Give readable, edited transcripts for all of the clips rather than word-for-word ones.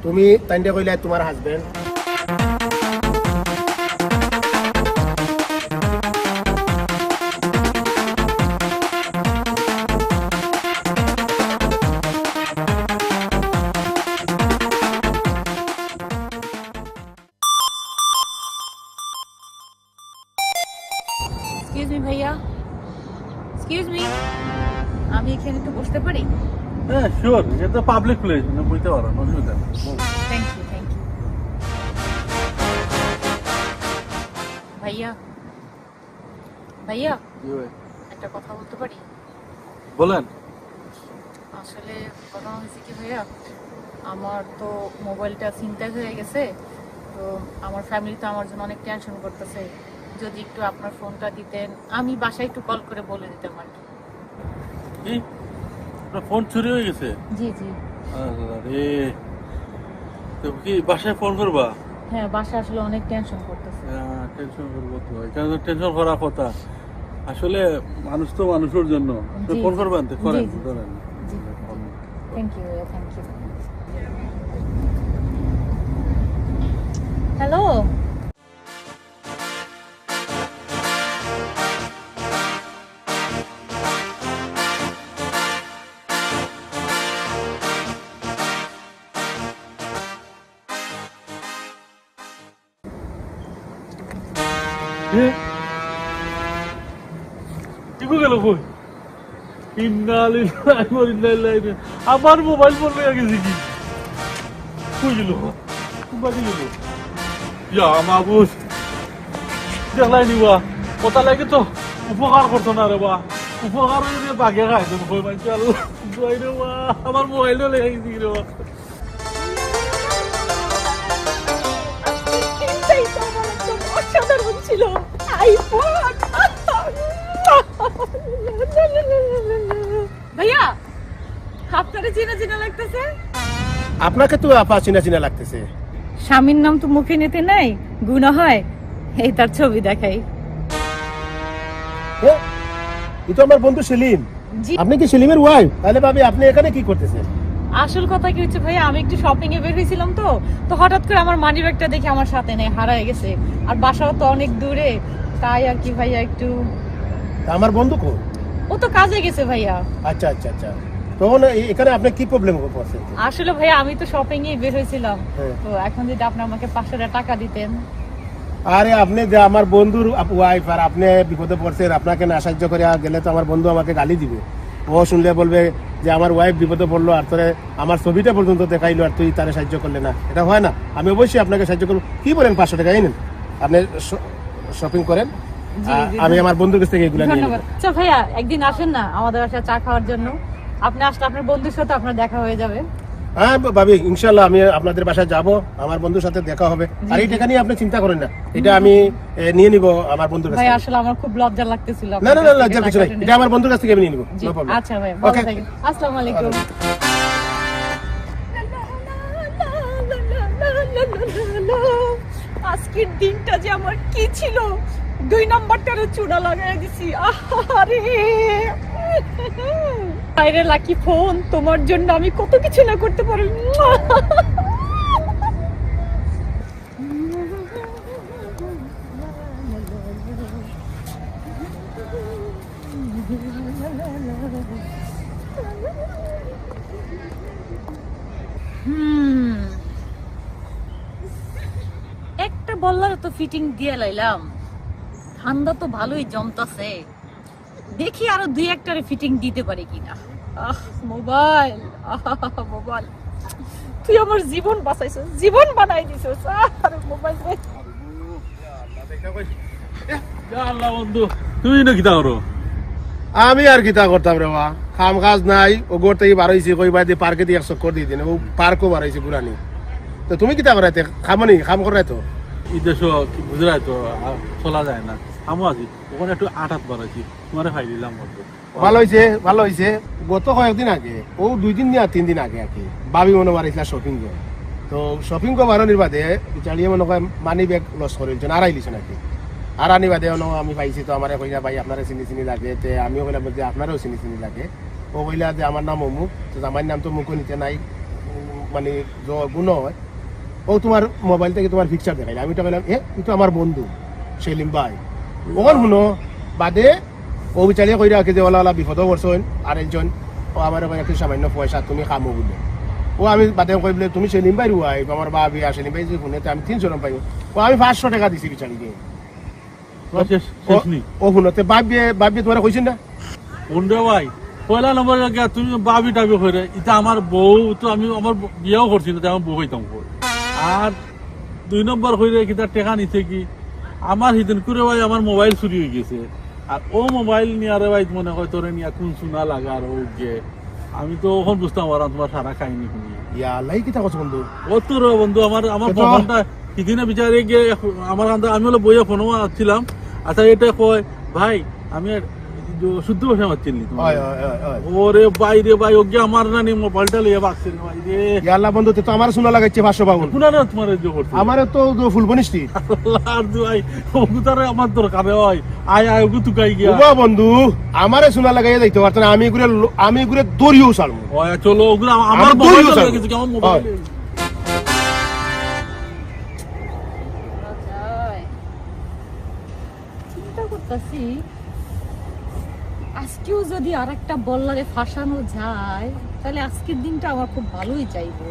তুমি তাইন্ডে কইলা তোমার হাজবেন্ড এক্সকিউজ মি ভাইয়া, এক্সকিউজ মি, আমি এখানে একটু বসতে পারি? হ্যাঁ শিওর, এটা পাবলিক প্লেস, না বুঝতে পারো না, অসুবিধা নেই। Thank you, thank you. ভাইয়া, ভাইয়া একটা কথা বলতে পারি? বলেন। আসলে কথা হয়েছে কি ভাইয়া, আমার তো মোবাইলটা ছিনতাই হয়ে গেছে, তো আমার ফ্যামিলি তো আমার জন্য অনেক টেনশন করতেছে। যদি একটু আপনার ফোনটা দিতেন, আমি বাসায় একটু কল করে বলে দিতাম আর কি। কি আপনার ফোন চুরি হয়ে গেছে? জি জি। আরে তো কি বাসায় ফোন করবা? হ্যাঁ, বাসায় আসলে অনেক টেনশন করতেছে। টেনশন করবো তো, এখানে টেনশন করার কথা। আসলে মানুষ তো মানুষের জন্য জি, ফোন করবেন তো করেন, জি, জি। করেন। থ্যাংক ইউ ভাইয়া, থ্যাংক ইউ। হ্যালো, গেল কই? আমার মোবাইল ফোন হয়ে গেছে কি? কই গেল? বাড়ি গেল? ইয়া মাবুস, দেখলাই নিবা কথা লাগে তো উপকার করতো না রে বা, উপকার হয়ে বাগে খাই তো ভয় পাইছে। আল্লাহ রে বা, আমার মোবাইলও লেগে গেছে রে বা। অসাধারণ ছিল আইফোন। ভাইয়া, আপনারা চেনা চেনা লাগতেছে। আপনাকে তো আপা চিনা চিনা লাগতেছে। স্বামীর নাম তো মুখে নিতে নাই, গুনাহ হয়, এই তার ছবি দেখাই। এই তো আমার বন্ধু সেলিম। জি। আপনি কি সেলিমের ওয়াইফ? তাহলে ভাবি আপনি এখানে কি করতেছেন? আসল কথা কি হচ্ছে ভাইয়া, আমি একটু শপিং এ বের হয়েছিলাম, তো হঠাৎ করে আমার মানি ব্যাগটা দেখে আমার সাথে নেই, হারায় গেছে। আর বাসাও তো অনেক দূরে, তাই আর কি ভাইয়া একটু। তা আমার বন্ধু কো? ও তো কাজে গেছে ভাইয়া। আচ্ছা আচ্ছা আচ্ছা, তখন এখানে আপনি কি প্রবলেম করছেন? আসলে ভাইয়া আমি তো শপিং এ বের হয়েছিলাম, হ্যাঁ। তো এখন যদি আপনি আমাকে 500 টাকা দিতেন। আরে আপনি যে আমার বন্ধুর ওয়াইফ, আর আপনি বিপদে পড়ছেন, আপনাকে না সাহায্য করে গেলে তো আমার বন্ধু আমাকে গালি দিবে। ও শুনলে বলবে যে আমার ওয়াইফ বিপদে পড়লো, আর তোরে আমার ছবিটা পর্যন্ত দেখাইলো, আর তুই তারে সাহায্য করলে না। এটা হয় না। আমি অবশ্যই আপনাকে সাহায্য করবো। কি বলেন, 500 টাকা নেন, আপনি শপিং করেন, আমি আমার বন্ধুর কাছ থেকে এগুলো নিয়ে ধন্যবাদ। আচ্ছা ভাইয়া, একদিন আসেন না আমাদের বাসায় চা খাওয়ার জন্য। আপনি আসলে আপনার বন্ধুর সাথে আপনার দেখা হয়ে যাবে। হ্যাঁ ভাবি, ইনশাল্লাহ আমি আপনাদের বাসায় যাব, আমার বন্ধুর সাথে দেখা হবে। আর এই টাকা নিয়ে আপনি চিন্তা করেন না, এটা আমি নিয়ে নিব আমার বন্ধুর কাছ ভাই থেকে। আসলে আমার খুব লজ্জা লাগতেছিল। না না না, লজ্জার কিছু নাই, এটা আমার বন্ধুর কাছ থেকে আমি নিয়ে নিব। জি, No problem. আচ্ছা ভাই, ভালো Okay. থাকেন। আসসালামু আলাইকুম। আজকের দিনটা যে আমার কি ছিল, 2 নম্বরটারও চূড়া লাগাই দিছি। আরে আরে লাকি ফোন, তোমার জন্য আমি কত কিছু না করতে পারি। একটা বললার তো ফিটিং দিয়ে লাইলাম, ঠান্ডা তো ভালোই জমতাছে, দেখি আরো 2-1টারে ফিটিং দিতে পারি কিনা। মোবাইল, মোবাইল, তুই আমার জীবন বাঁচাইছিস, জীবন বানাই দিছিস। আরে মোবাইল রে। আল্লাহ বন্ধু, তুমি না কি করো? আমি আর কিতা করতাম রে বা, কাম কাজ নাই। ও গোর থেকে বার হয়েছি, কই বাই পার্কে দিয়ে 1 চক্কর দিয়ে দিন, ও পার্কও বার হয়েছে ঘুরানি। তো তুমি কিতা করাইতে খামনি, খাম করাই তো এই দেশ বুঝলাই তো, চলা যায় না। আমও আছি ওখানে একটু আটাত বাড়াইছি, তোমার খাই দিলাম। ভালো হয়েছে, ভালো হয়েছে। গত কয়েকদিন আগে, ও 2 দিন না 3 দিন আগে আর কি, ভাবি মনে মারিছিল শপিং গো। তো শপিং গো বারণির বাদে চালিয়ে মনে হয় মানি ব্যাগ লস করেছেন, আড়াই লিছেন আর কি। আর আনি বাদে আমি পাইছি তো আমার কইলা ভাই আপনারা চিনি চিনি লাগে তে আমিও কইলাম যে আপনারও চিনি চিনি লাগে ও কইলা যে আমার নাম অমুক তো আমার নাম তো মুখও নিতে নাই মানে গুণ হয় ও তোমার মোবাইল থেকে তোমার পিকচার দেখাইলে আমি তো কইলাম তুই তো আমার বন্ধু সেলিম ভাই ওখান শুনো বাদে ও বিচারিয়ে কই রাখে যে ওলা ওলা বিপদও করছেন আর একজন ও আমার একটু সামান্য পয়সা তুমি কামো বলে ও আমি বাদে কই বলে তুমি সেলিম ভাই রুয়াই আমার বা বিয়া সেলিম ভাই যে শুনে আমি 300 টাকা পাই ও আমি 500 টাকা দিছি বিচারিকে ও শুনতে বাবিয়ে তোমার কইছেন না বন্ধু ভাই পয়লা নম্বর তুমি বাবি টাবি করে এটা আমার বউ তো আমি আমার বিয়াও করছি না আমার বউ হইতাম আর 2 নম্বর হইলে কিতা টেকা নিতে কি আমার হিদিন করে ভাই আমার মোবাইল চুরি হয়ে গেছে আর ও মোবাইল নিয়ে আরে ভাই মনে হয় তোরে নিয়ে কোন শোনা লাগা আর ও গে আমি তো ওখান বুঝতাম আর তোমার সারা খাইনি শুনি ইয়া আল্লাহ কি থাকছ বন্ধু ও তোর বন্ধু আমার ফোনটা কিদিনে বিচারে গিয়ে আমার আমি হলো বইয়া ফোনও ছিলাম আচ্ছা এটা কয় ভাই আমি শুদ্ধ ভাষা মারছিলি ওরে ভাই রে ভাই ওকে আমার না নি মোবাইলটা লিয়ে বাকছেন ভাই রে ইয়া আল্লাহ বন্ধু তো আমার শোনা লাগাইছে 500 পাউন্ড কোনা না তোমার যে করছে আমার তো ফুল বনিষ্টি আল্লাহ আর ভাই ওগু তারে আমার দরকার হয় আয় আয় ওগু তুকাই গিয়া ও বন্ধু আমারে শোনা লাগাইয়া যাইতে পারত না আমি ঘুরে দড়িও চালু ওই চলো ওগু আমার মোবাইল লাগে কিছু কেমন মোবাইল চিন্তা করতেছি আজকেও যদি আরেকটা বল্লারে ফাঁসানো যায় তাহলে আজকের দিনটা আমার খুব ভালোই যাইবে।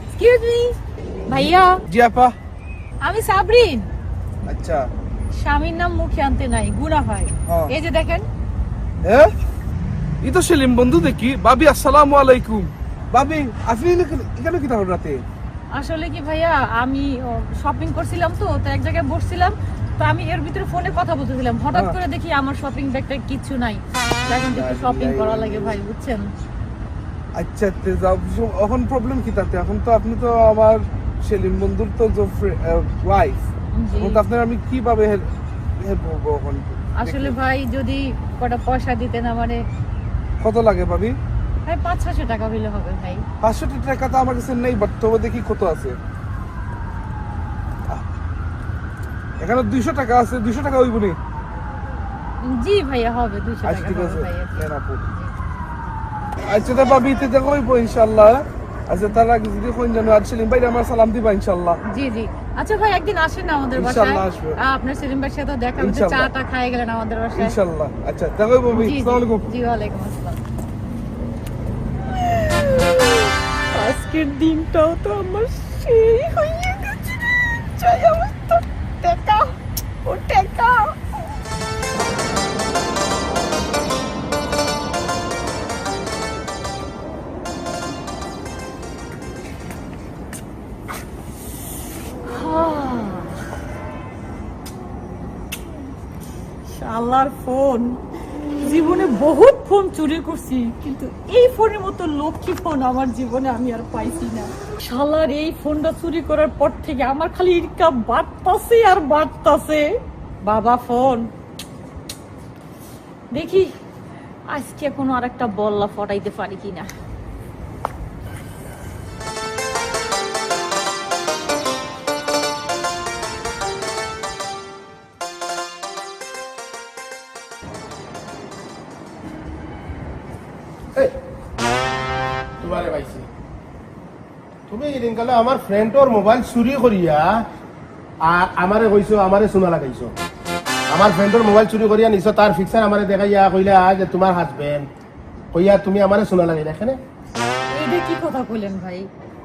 এক্সকিউজ মি ভাইয়া। জি আপা। আমি সাবরিন। আচ্ছা। স্বামীর নাম মুখে আনতে নাই, গুনাহ হয়। এই যে দেখেন। এই তো সেলিম বন্ধু দেখি। ভাবি আসসালামু আলাইকুম। ভাবি আপনি এখানে কি তাহলে রাতে? আসলে কি ভাইয়া আমি শপিং করছিলাম তো এক জায়গায় বসছিলাম তো আমি এর ভিতরে ফোনে কথা বলতেছিলাম হঠাৎ করে দেখি আমার শপিং ব্যাগটা কিছু নাই এখন একটু শপিং করা লাগে ভাই বুঝছেন। আচ্ছা এখন প্রবলেম কি তাতে? এখন তো আপনি তো আমার সেলিম বন্ধুর তো ওয়াইফ তো আপনার আমি কিভাবে হেল্প করবো এখন? আসলে ভাই যদি কটা পয়সা দিতেন আমারে। কত লাগে ভাবি? ভাই 500 টাকা হইলে হবে ভাই। 500 টাকা তো আমার কাছে নেই, বাট তবে দেখি কত আছে। এখানে 200 টাকা আছে, 200 টাকা হইব নি? জি ভাইয়া হবে 200 টাকা। আচ্ছা ঠিক আছে ভাইয়া নেন আপু। আচ্ছা তা ভাবি তে হইব ইনশাআল্লাহ। আচ্ছা তার আগে যদি কোন জানো আর সেলিম ভাই আমার সালাম দিবা ইনশাআল্লাহ। জি জি। আচ্ছা ভাই একদিন আসেন না আমাদের বাসায়। ইনশাআল্লাহ আসবো। আপনার সেলিম ভাইয়ের সাথে দেখা হবে, চাটা খাই গেলেন আমাদের বাসায় ইনশাআল্লাহ। আচ্ছা তা হইব ভাবি। আসসালামু আলাইকুম। জি ওয়ালাইকুম আসসালাম। আজকের দিনটাও তো আমার সেই হয়ে গেছে। চাই আমার তো টাকা ও টাকা। শালার ফোন, জীবনে বহুত ফোন চুরি করছি কিন্তু এই ফোনের মতো লক্ষ্মী ফোন আমার জীবনে আমি আর পাইছি না। শালার এই ফোনটা চুরি করার পর থেকে আমার খালি ইনকাম বাড়তাছে আর বাড়তাছে। বাবা ফোন দেখি আজকে কোনো আরেকটা বল্লা ফটাইতে পারি কিনা। তুমি দিনকালে আমার ফ্রেন্ডর মোবাইল চুরি করিয়া আর আমারে কইছো আমারে শোনা লাগাইছো। আমার ফ্রেন্ডর মোবাইল চুরি করিয়া নিছো তার ফিক্সার আমারে দেখাইয়া কইলা যে তোমার হাজবেন্ড কইয়া তুমি আমারে শোনা লাগাই এখানে। এইটা কি কথা কইলেন ভাই?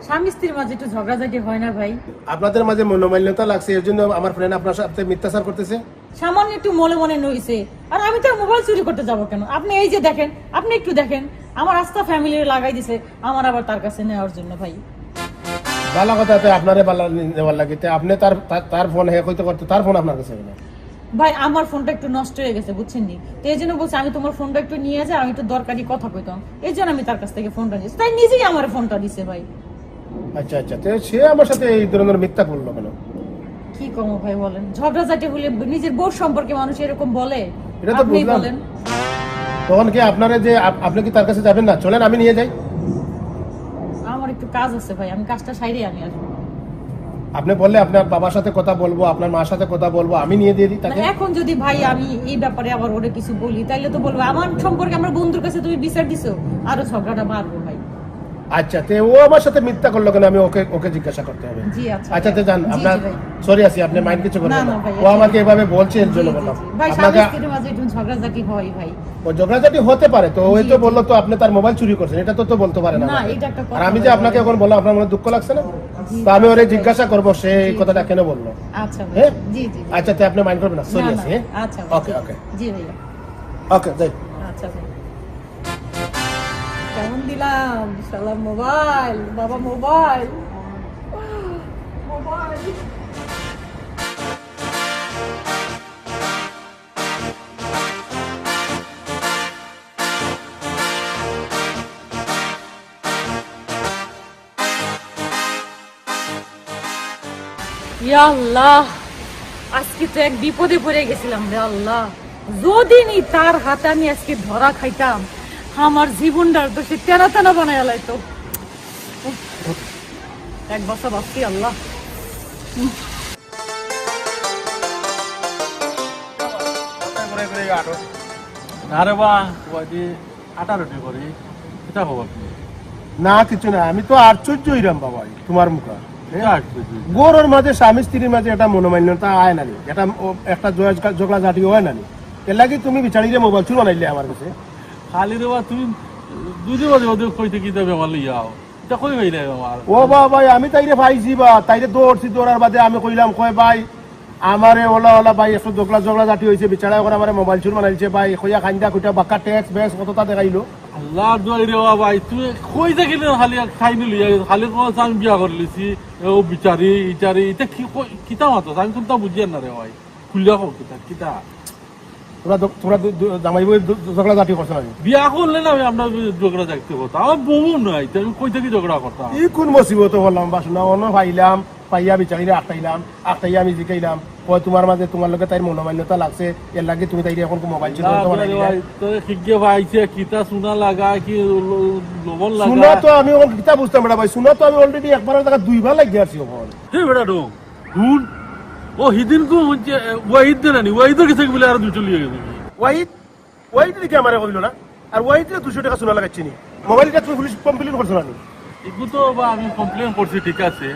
স্বামী স্ত্রীর মাঝে একটু ঝগড়াঝাটি হয় না ভাই? আপনাদের মাঝে মনোমালিন্যতা লাগছে এর জন্য আমার ফ্রেন্ড আপনার সাথে মিথ্যাচার করতেছে। সামান্য একটু মনে মনে নইছে আর আমি তো মোবাইল চুরি করতে যাব কেন? আপনি এই যে দেখেন, আপনি একটু দেখেন আমার আস্থা ফ্যামিলির লাগাই দিছে আমার আবার তার কাছে নেওয়ার জন্য। ভাই বালা কথা তো আপনারে বালা নেওয়ার লাগে আপনি তার ফোন হ্যাক হইতে করতে তার ফোন আপনার কাছে না। ভাই আমার ফোনটা একটু নষ্ট হয়ে গেছে বুঝছেন নি, তো এই জন্য বলছি আমি তোমার ফোনটা একটু নিয়ে যাই, আমি একটু দরকারি কথা কইতাম এই জন্য আমি তার কাছ থেকে ফোনটা নিয়েছি, তাই নিজেই আমার ফোনটা দিছে ভাই। আচ্ছা আচ্ছা তো সে আমার সাথে এই ধরনের মিথ্যা করলো কেন? কি কম ভাই বলেন, ঝগড়াঝাটি হলে নিজের বউ সম্পর্কে মানুষ এরকম বলে? এটা তো আপনি বুঝলাম। বলেন তখন কি আপনারা যে আপনি কি তার কাছে যাবেন না? চলেন আমি নিয়ে যাই। আমার একটু কাজ আছে ভাই, আমি কাজটা সাইরে আমি আসবো। আপনি বললে আপনার বাবার সাথে কথা বলবো, আপনার মার সাথে কথা বলবো, আমি নিয়ে দিয়ে দিই তাকে। এখন যদি ভাই আমি এই ব্যাপারে আবার ওরে কিছু বলি তাইলে তো বলবো আমার সম্পর্কে আমার বন্ধুর কাছে তুমি বিচার দিছো, আরো ঝগড়াটা বাড়বো ভাই। আচ্ছা তে ও আমার সাথে মিথ্যা করলো কেন, আমি ওকে ওকে জিজ্ঞাসা করতে হবে। জি আচ্ছা আচ্ছা তে জান জি, আপনার জি ভাই। সরি আছি, আপনি মাইন্ড কিছু করবেন না, না। না ভাই, ও আমাকে এভাবে বলছে এর জন্য জি, জি, বললাম জি। ভাই আপনাকে। স্বামী স্ত্রীর মাঝে একটু ঝগড়াঝাটি হয় ভাই। ও ঝগড়াঝাটি হতে পারে, তো ওই জি, তো জি। বললো তো আপনি তার মোবাইল চুরি করছেন, এটা তো বলতে পারে না না, আমাকে। এটা একটা কথা আর আমি যে ভাই, আপনাকে বলেন। এখন বললাম, আপনার মনে দুঃখ লাগছে না? জি, তো আমি ওরে জিজ্ঞাসা করবো সে এই জি, কথাটা জি। কেন বললো। আচ্ছা ভাই হ্যাঁ জি জি জি। আচ্ছা তে আপনি মাইন্ড করবেন না, সরি না, আছি। না, আচ্ছা ভাই, ওকে ওকে জি ভাইয়া ওকে যাই। আচ্ছা ভাই। কেমন দিলাম সালাম মোবাইল, বাবা মোবাইল মোবাইল। ইয়া আল্লাহ, আজকে তো এক বিপদে পড়ে গেছিলাম রে আল্লাহ। যদি নি তার হাতে আমি আজকে ধরা খাইতাম, আমার জীবনটার তো সে তেনা তেনা বানায় লাইতো। এক বছর বাঁচতি আল্লাহ। আরে বা ওই আটা রুটি করি, এটা খবর কি? না কিছু না, আমি তো আশ্চর্য হইলাম বাবা তোমার মুখা। এটা আশ্চর্য। গোরর মাঝে স্বামী স্ত্রীর মাঝে একটা মনোমান্যতা আয় নানি, এটা একটা ঝগড়া ঝাঁটি হয় নানি। এর লাগে তুমি বিচারিলে মোবাইল চুর বানাইলে আমার কাছে। খালি রে বা তুমি দুদি বাজে ওদের কইতে কি দেবে আমার লিয়াও, এটা কই হইলে আমার। ও ভাই আমি তাইরে পাইছি বা তাইরে দৌড়ছি, দৌড়ার বাদে আমি কইলাম কয় ভাই আমারে ওলা ওলা ভাই একটু ঝগড়া ঝাঁটি হয়েছে, বিচারা এখন আমার মোবাইল চুর বানাইছে ভাই, কইয়া খাইন্দা খুঁটা বাক্কা ট্যাক্স বেস কতটা দেখাইলো। আল্লাহ দোয়াই রে বা ভাই, তুই কই থাকিলে খালি খাই নিলি, খালি কোন আমি বিয়া করে লিছি, ও বিচারি ইচারি এটা কি কিতা মাতো আমি কোনটা বুঝি না রে ভাই, খুলিয়া হোক কিতা কিতা তোরা জামাই বই ঝগড়া ঝাঁটি করছো নাকি? বিয়া করলে না আমরা ঝগড়া দেখতে করতাম, আমার বউ নাই তো আমি কই থেকে ঝগড়া করতাম। ই কোন মুসিবত বললাম বাসনা অন্য পাইলাম, পাইয়া বিচারিলে আটটাইয়া আমি জিকাইলাম কয় তোমার মাঝে তোমার লোকে তাই মনোমান্যতা লাগছে, এর লাগে তুমি তাইরে এখন মোবাইল চুরি করতে বানাইলে। শিখে পাইছে কিতা সোনা লাগা কি লবণ শুনা লাগা, তো আমি ওখানে কিতা বুঝতাম বেটা ভাই, শুনা তো আমি অলরেডি একবারের টাকা দুইবার লাগিয়ে আসছি ওখানে। হে বেটা ডো হুন ও হিদিন কো হচ্ছে ওয়াহিদ দে নানি, ওয়াহিদের কাছে বলে আর দুটো লিয়ে গেছে। ওয়াইড দিকে আমার কইল না, আর ওয়াইড 200 টাকা শোনা লাগাচ্ছি নি, মোবাইলটা তুমি পুলিশ কমপ্লেন করছো না? এগুলো তো বা আমি কমপ্লেন করছি ঠিক আছে।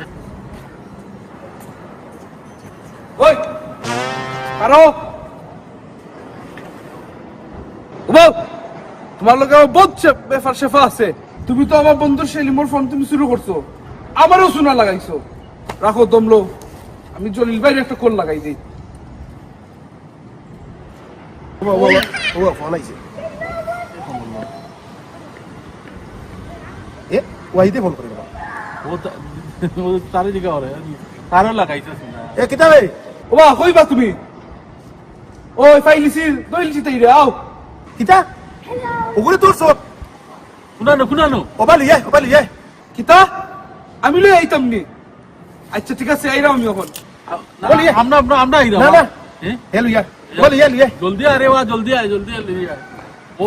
ওই আরো বউ, তোমার লোকে আমার বহুত ব্যাপার সেফা আছে। তুমি তো আমার বন্ধুর সেলিমর ফোন তুমি শুরু করছো, আমারও শোনা লাগাইছো। রাখো দমলো, আমি জলিল ভাইয়ের একটা কল লাগাই দিই। ও ফোন আইছে, এ ওয়াইদে ফোন করে দেবা। ও তারে দিকে ওরে তারও লাগাইছে সোনা। এ কিতা ভাই ও বা কইবা তুমি? ওই ফাইলিসি দইলিসি তাইরে আও। কিতা ওগুলো তোর সব শুনানো শুনানো ওবালি কিতা আমি লই আইতাম নি। আচ্ছা ঠিক আছে আইরাম আমি এখন। বলি, আমরা আমরা আমরা আইরা না না হ্যাঁ হেলো ইয়া বলি ইয়া জলদি আরে ওয়া জলদি আয় জলদি আয় লিয়ে আয়। ও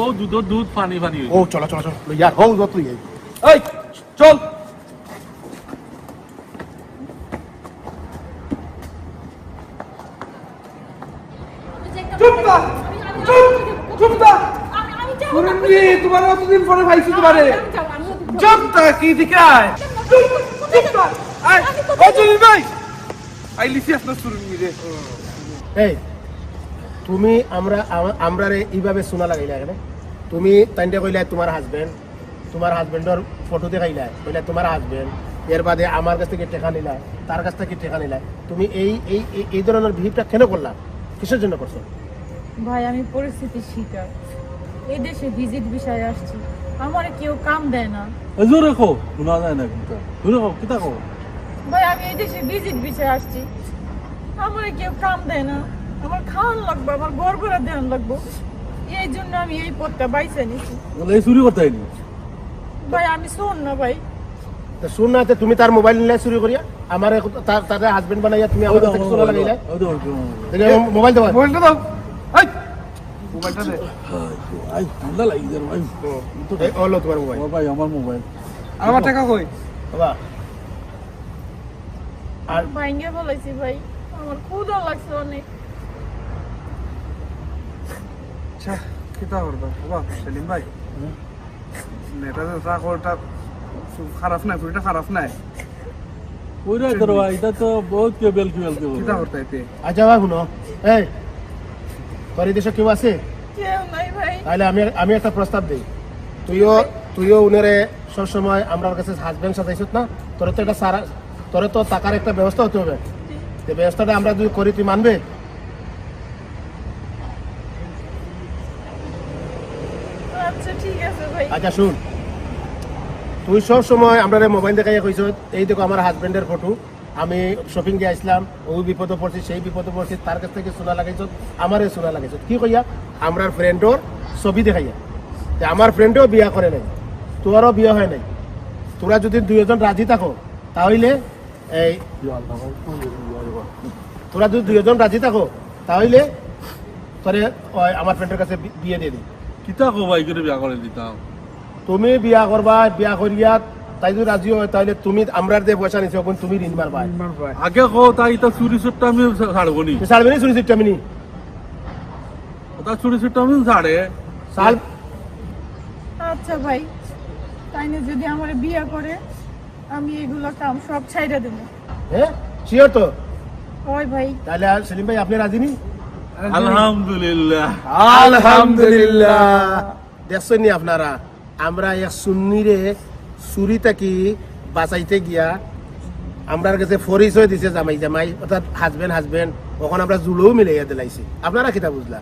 দুধ পানি পানি ও চলো ইয়ার হো যত ইয়া এই চল। চুপ থাক, চুপ থাক। সুরন্দি, তোমার অতদিন পরে ভাইছি তোমারে। চুপ থাক, কি দিকে আয়। চুপ থাক, আয়। ও জলিল ভাই, আইলিসি আপনার সুরন্দি রে। এই তুমি আমরা রে এইভাবে শোনা লাগাইলা কেন? তুমি তাইন্ডে কইলা তোমার হাজবেন্ডর ফটো দেখাইলা, কইলা তোমার হাজবেন্ড, এর বাদে আমার কাছ থেকে টেকা নিলা, তার কাছ থেকে টেকা নিলা। তুমি এই ধরনের বিহেভটা কেন করলা? কিসের জন্য করছো? ভাই আমি পরিস্থিতি শিকার, এই দেশে ভিজিট বিষয়ে আসছি, আমার কেউ কাম দেয় না। জোরে কো শোনা যায় না কিন্তু জোরে কো কিতা কো। ভাই আমি এই দেশে ভিজিট বিষয়ে আসছি, আমার কেউ কাম দেয় না, আমার খাওয়ান লাগবে, আমার ঘর ভাড়া দেওয়ান লাগবে, এই জন্য আমি এই পথটা বাইছে নিছি। বলে এই চুরি করতে আইনি। ভাই আমি শোন না ভাই, তো শুন না যে তুমি তার মোবাইল নিলে চুরি করিয়া আমার তার হাজবেন্ড বানাইয়া তুমি আমার কাছ থেকে শোনা লাগাইলা। মোবাইল দাও, মোবাইলটা দাও। এই মোবাইলটা দে। আই ঠান্ডা লাগি যার ভাই। এই হলো তোমার মোবাইল। ও ভাই আমার মোবাইল। আমার টাকা কই? বাবা আর ভাইঙ্গে বলাইছি ভাই, আমার ক্ষুধা লাগছে অনেক। আচ্ছা কিতা করবা বাবা সেলিম ভাই এটা যে চাকরটা খারাপ নাই পুরিটা খারাপ নাই ওইটা করবা এটা তো বহুত কেবল কেবল কিতা করতে এতে আচ্ছা ভাই শুনো, এই তোর এই দেশে কেউ আছে? কেউ নাই ভাই। তাহলে আমি একটা প্রস্তাব দিই, তুইও উনারে সবসময় আমার কাছে হাজবেন্ড সাজাইছ না, তোর তো টাকার একটা ব্যবস্থা হতে হবে। এই ব্যবস্থাটা আমরা যদি করি তুই মানবে? আচ্ছা ঠিক আছে ভাই। আচ্ছা শুন, তুই সব সময় আমরা মোবাইল দেখাই কইছ এই দেখো আমার হাজবেন্ডের ফটো, আমি শপিং দিয়ে আসলাম, ওই বিপদে পড়ছি সেই বিপদে পড়ছি, তার কাছ থেকে সোনা লাগাইছ, আমারে সোনা লাগাইছ, কি কইয়া আমার ফ্রেন্ডর ছবি দেখাইয়া যে আমার ফ্রেন্ডও বিয়া করে নাই, তোরও বিয়া হয় নাই। তোরা যদি দুইজন রাজি থাকো তাহলে তোরা যদি দুইজন রাজি থাকো তাহলে তোরে আমার ফ্রেন্ডের কাছে বিয়ে দিয়ে দিই। কিতা কো ভাই করে বিয়া করে দিতাম। তুমি বিয়া করবা, বিয়া করিয়া তাই যদি রাজি হয় তাহলে তুমি আমরা যে পয়সা নিছো তুমি ঋণ মারবা। আগে কো তাই এটা চুরি চুরটা আমি ছাড়বো নি, ছাড়বে না চুরি চিট্টামিনি ওটা চুরি চুরটা আমি ছাড়ে সাল। আচ্ছা ভাই, তাই না যদি আমার বিয়ে করে আমি এগুলো কাম সব ছাইড়া দেবো। হ্যাঁ শিওর তো? ওই ভাই তাহলে আর সেলিম ভাই আপনি রাজি নি? আলহামদুলিল্লাহ। আলহামদুলিল্লাহ। দেখছেন নি আপনারা, আমরা এক সুন্নিরে চুরি থাকি বাঁচাইতে গিয়া আমরার কাছে পরিচয় দিছে জামাই জামাই অর্থাৎ হাজবেন্ড, ওখন আমরা জুলেও মিলাইয়া দিলাইছি। আপনারা কিতা বুঝলা?